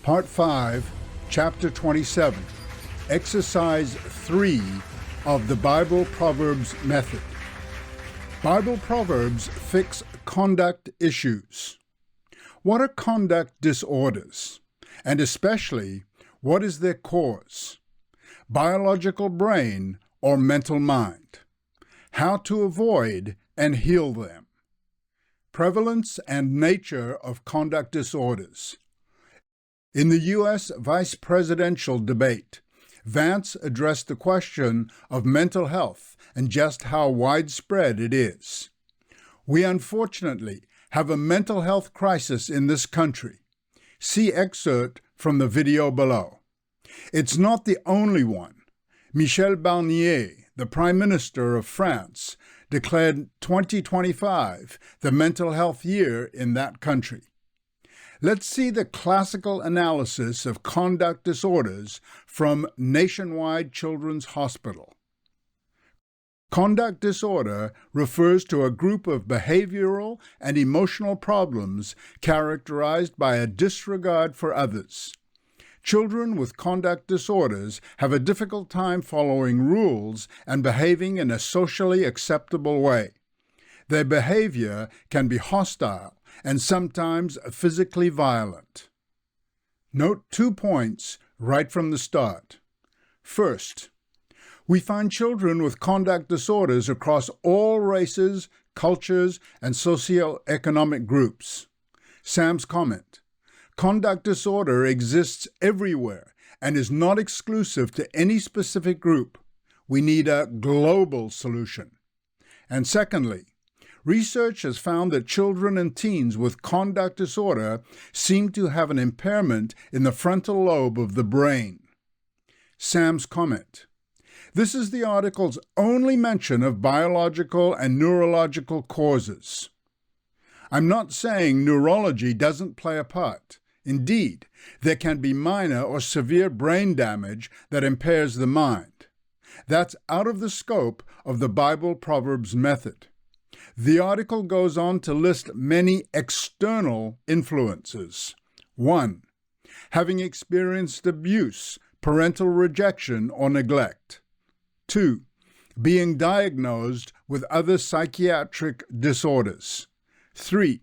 Part 5, Chapter 27, Exercise 3 of the Bible Proverbs Method. Bible Proverbs fix conduct issues. What are conduct disorders? And especially, what is their cause? Biological brain or mental mind? How to avoid and heal them? Prevalence and nature of conduct disorders. In the U.S. vice presidential debate, Vance addressed the question of mental health and just how widespread it is. We unfortunately have a mental health crisis in this country. See excerpt from the video below. It's not the only one. Michel Barnier, the Prime Minister of France, declared 2025 the mental health year in that country. Let's see the classical analysis of conduct disorders from Nationwide Children's Hospital. Conduct disorder refers to a group of behavioral and emotional problems characterized by a disregard for others. Children with conduct disorders have a difficult time following rules and behaving in a socially acceptable way. Their behavior can be hostile and sometimes physically violent. Note 2 points right from the start. First, we find children with conduct disorders across all races, cultures, and socioeconomic groups. Sam's comment: conduct disorder exists everywhere and is not exclusive to any specific group. We need a global solution. And secondly, research has found that children and teens with conduct disorder seem to have an impairment in the frontal lobe of the brain. Sam's comment: this is the article's only mention of biological and neurological causes. I'm not saying neurology doesn't play a part. Indeed, there can be minor or severe brain damage that impairs the mind. That's out of the scope of the Bible Proverbs method. The article goes on to list many external influences. 1. Having experienced abuse, parental rejection, or neglect. 2. Being diagnosed with other psychiatric disorders. 3.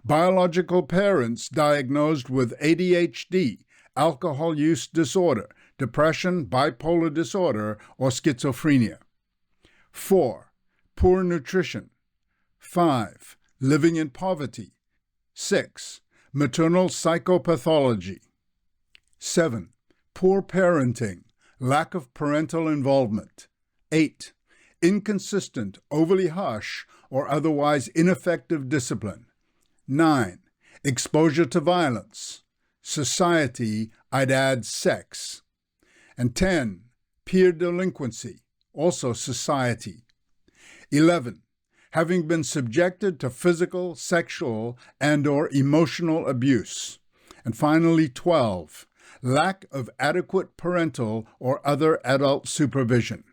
Biological parents diagnosed with ADHD, alcohol use disorder, depression, bipolar disorder, or schizophrenia. 4. Poor nutrition. 5. Living in poverty. 6. Maternal psychopathology. 7. Poor parenting, lack of parental involvement. 8. Inconsistent, overly harsh, or otherwise ineffective discipline. 9. Exposure to violence. Society, I'd add sex. And 10. Peer delinquency, also society. 11. Having been subjected to physical, sexual, and/or emotional abuse. And finally, 12. Lack of adequate parental or other adult supervision.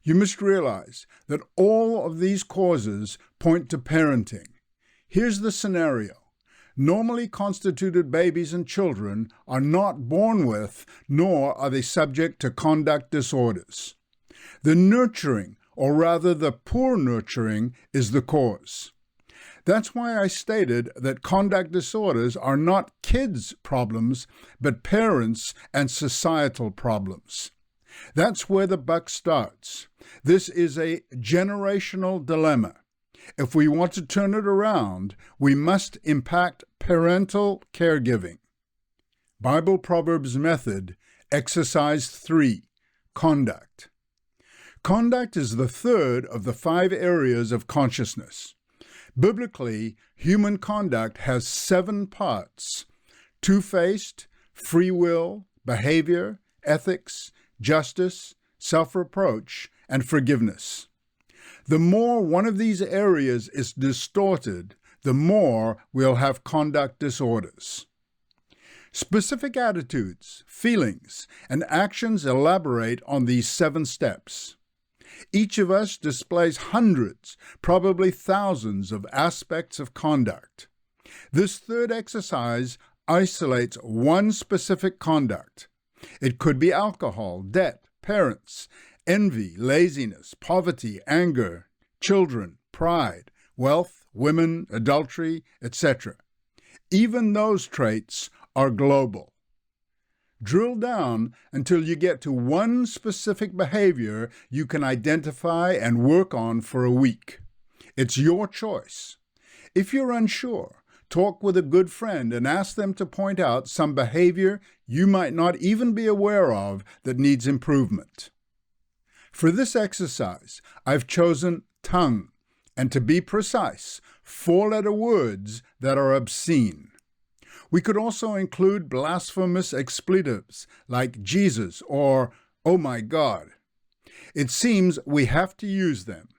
You must realize that all of these causes point to parenting. Here's the scenario. Normally constituted babies and children are not born with, nor are they subject to conduct disorders. The nurturing, or rather the poor nurturing, is the cause. That's why I stated that conduct disorders are not kids' problems, but parents' and societal problems. That's where the buck starts. This is a generational dilemma. If we want to turn it around, we must impact parental caregiving. Bible Proverbs Method, Exercise 3, Conduct. Conduct is the third of the 5 areas of consciousness. Biblically, human conduct has 7 parts: two-faced, free will, behavior, ethics, justice, self-reproach, and forgiveness. The more one of these areas is distorted, the more we'll have conduct disorders. Specific attitudes, feelings, and actions elaborate on these 7 steps. Each of us displays hundreds, probably thousands of aspects of conduct. This third exercise isolates one specific conduct. It could be alcohol, debt, parents, envy, laziness, poverty, anger, children, pride, wealth, women, adultery, etc. Even those traits are global. Drill down until you get to one specific behavior you can identify and work on for a week. It's your choice. If you're unsure, talk with a good friend and ask them to point out some behavior you might not even be aware of that needs improvement. For this exercise, I've chosen tongue, and to be precise, 4-letter words that are obscene. We could also include blasphemous expletives like Jesus or "Oh my God." It seems we have to use them.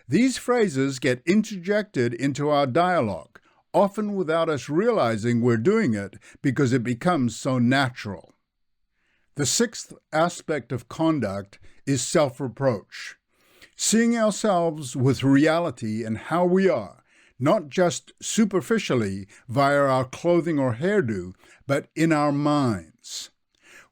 These phrases get interjected into our dialogue, often without us realizing we're doing it because it becomes so natural. The sixth aspect of conduct is self-reproach. Seeing ourselves with reality and how we are, not just superficially via our clothing or hairdo, but in our minds.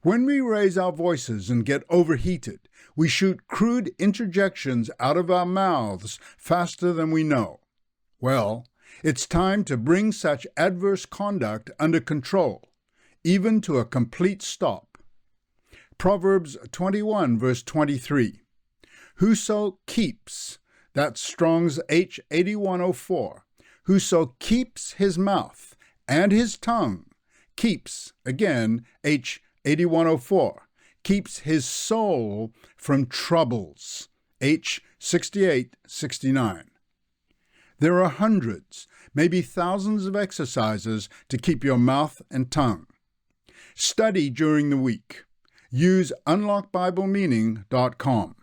When we raise our voices and get overheated, we shoot crude interjections out of our mouths faster than we know. Well, it's time to bring such adverse conduct under control, even to a complete stop. Proverbs 21, verse 23. Whoso keeps, that's Strong's H8104, whoso keeps his mouth and his tongue, keeps, again, H8104, keeps his soul from troubles, H6869. There are hundreds, maybe thousands of exercises to keep your mouth and tongue. Study during the week. Use unlockbiblemeaning.com.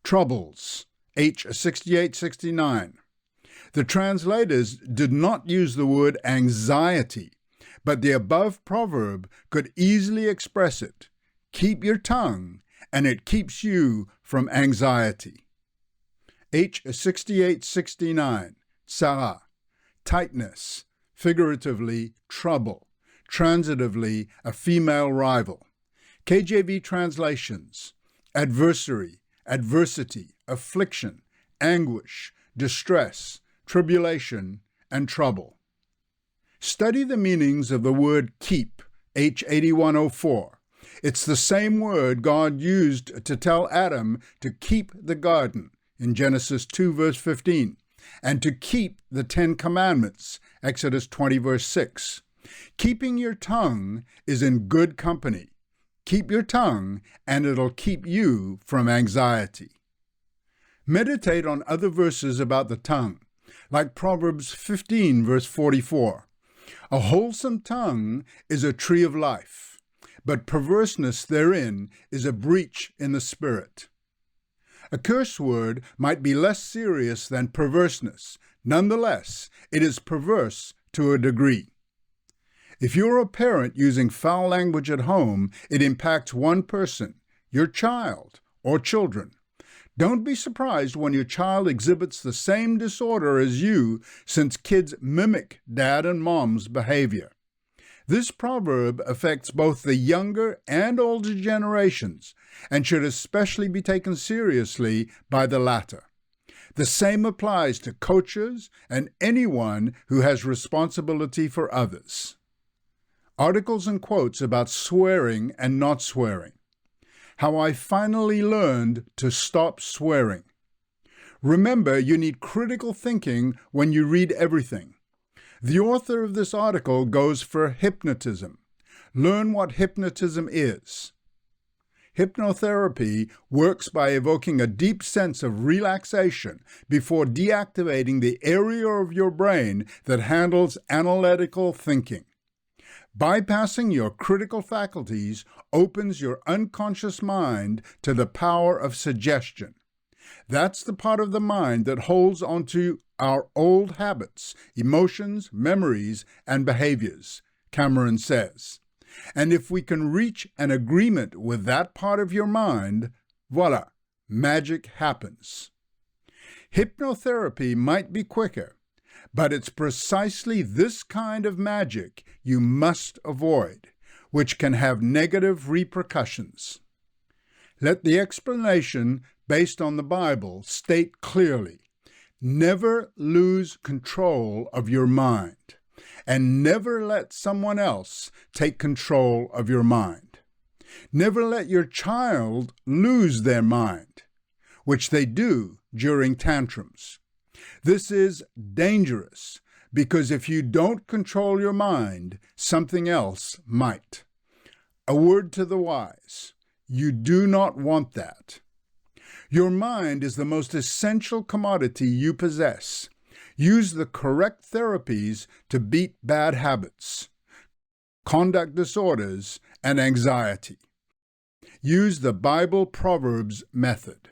Troubles, H6869. The translators did not use the word anxiety, but the above proverb could easily express it. Keep your tongue, and it keeps you from anxiety. H6869, Sarah, tightness, figuratively trouble, transitively a female rival. KJV translations, adversary, adversity, affliction, anguish, distress, tribulation, and trouble. Study the meanings of the word keep, H8104. It's the same word God used to tell Adam to keep the garden in Genesis 2, verse 15, and to keep the 10 Commandments, Exodus 20, verse 6. Keeping your tongue is in good company. Keep your tongue, and it'll keep you from anxiety. Meditate on other verses about the tongue, like Proverbs 15, verse 44. A wholesome tongue is a tree of life, but perverseness therein is a breach in the spirit. A curse word might be less serious than perverseness. Nonetheless, it is perverse to a degree. If you're a parent using foul language at home, it impacts one person, your child or children. Don't be surprised when your child exhibits the same disorder as you, since kids mimic dad and mom's behavior. This proverb affects both the younger and older generations and should especially be taken seriously by the latter. The same applies to coaches and anyone who has responsibility for others. Articles and quotes about swearing and not swearing. How I finally learned to stop swearing. Remember, you need critical thinking when you read everything. The author of this article goes for hypnotism. Learn what hypnotism is. Hypnotherapy works by evoking a deep sense of relaxation before deactivating the area of your brain that handles analytical thinking. Bypassing your critical faculties opens your unconscious mind to the power of suggestion. That's the part of the mind that holds onto our old habits, emotions, memories, and behaviors, Cameron says. And if we can reach an agreement with that part of your mind, voila, magic happens. Hypnotherapy might be quicker, But it's precisely this kind of magic you must avoid, which can have negative repercussions. Let the explanation based on the Bible state clearly: never lose control of your mind, and never let someone else take control of your mind. Never let your child lose their mind, which they do during tantrums. This is dangerous because if you don't control your mind, something else might. A word to the wise: you do not want that. Your mind is the most essential commodity you possess. Use the correct therapies to beat bad habits, conduct disorders, and anxiety. Use the Bible Proverbs method.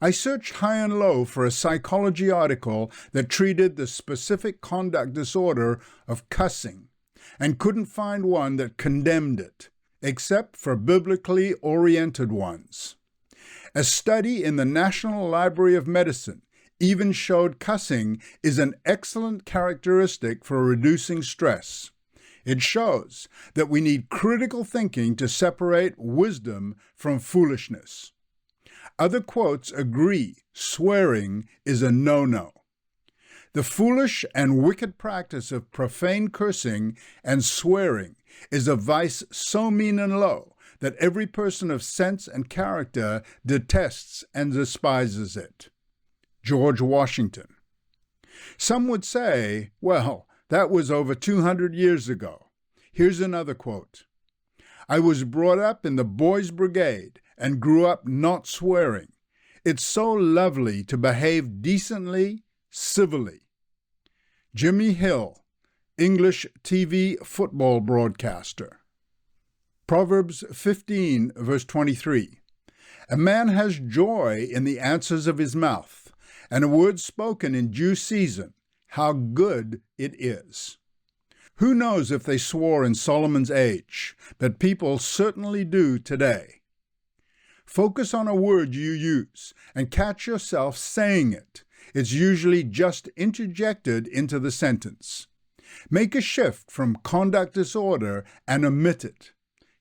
I searched high and low for a psychology article that treated the specific conduct disorder of cussing, and couldn't find one that condemned it, except for biblically oriented ones. A study in the National Library of Medicine even showed cussing is an excellent characteristic for reducing stress. It shows that we need critical thinking to separate wisdom from foolishness. Other quotes agree swearing is a no-no. The foolish and wicked practice of profane cursing and swearing is a vice so mean and low that every person of sense and character detests and despises it. George Washington. Some would say, well, that was over 200 years ago. Here's another quote. I was brought up in the Boys' Brigade and grew up not swearing. It's so lovely to behave decently, civilly. Jimmy Hill, English TV football broadcaster. Proverbs 15, verse 23. A man has joy in the answers of his mouth, and a word spoken in due season. How good it is. Who knows if they swore in Solomon's age, but people certainly do today. Focus on a word you use and catch yourself saying it. It's usually just interjected into the sentence. Make a shift from conduct disorder and omit it.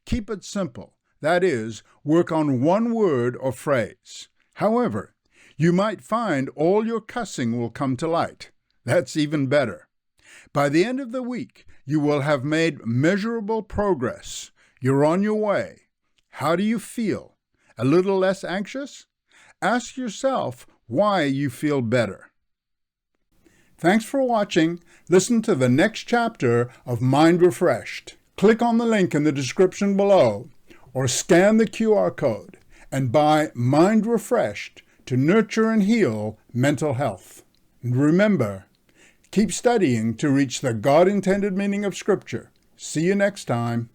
Keep it simple. That is, work on one word or phrase. However, you might find all your cussing will come to light. That's even better. By the end of the week, you will have made measurable progress. You're on your way. How do you feel? A little less anxious? Ask yourself why you feel better. Thanks for watching. Listen to the next chapter of Mind Refreshed. Click on the link in the description below or scan the QR code and buy Mind Refreshed to nurture and heal mental health. And remember, keep studying to reach the God-intended meaning of Scripture. See you next time.